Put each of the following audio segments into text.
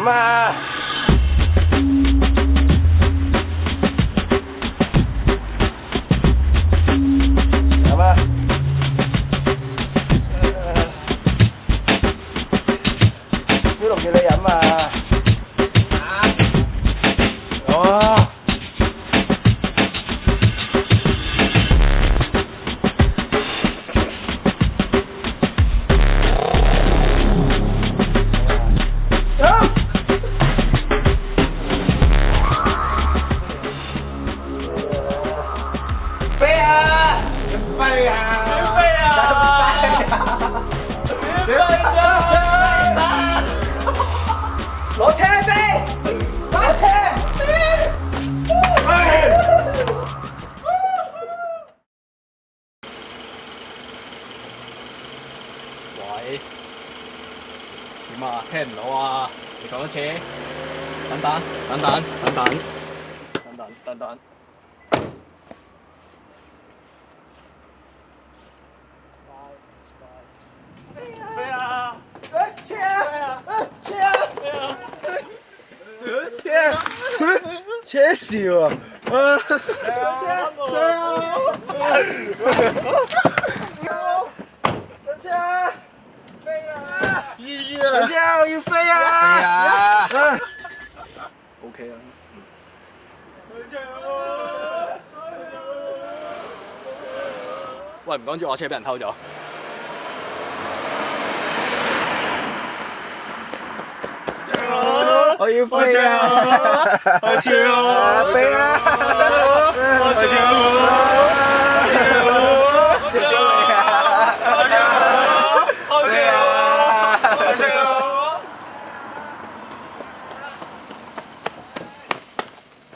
嘛？飲啊！飛龍叫你飲啊！哦。飛啊！飛啊！點飛啊？點飛啊？攞車飛！攞車！喂，點啊？聽唔到啊？你講多次。等等，等等，等等，等等，等等。飛啊！車啊！車啊！車笑啊！車上車啊！飛啦！上車啊！我要飛啊！飛啊！OK 啊。喂，唔趕住我車俾人偷咗。我要飛啊！我跳啊！飛啊！我跳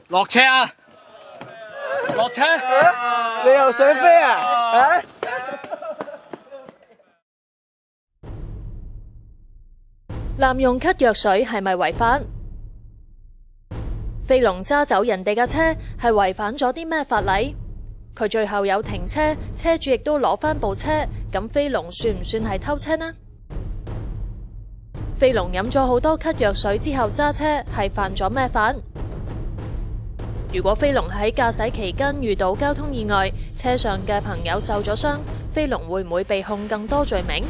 落車啊！落車！你又想飛啊？濫用咳藥水係咪違法？飛龍揸走人哋架車係違反咗啲咩法例？佢最後有停車，車主亦都攞返部車，咁飛龍算唔算係偷車呢？飛龍飲咗好多咳藥水之後揸車係犯咗咩法？如果飛龍喺駕駛期間遇到交通意外，車上嘅朋友受咗傷，飛龍會唔會被控更多罪名？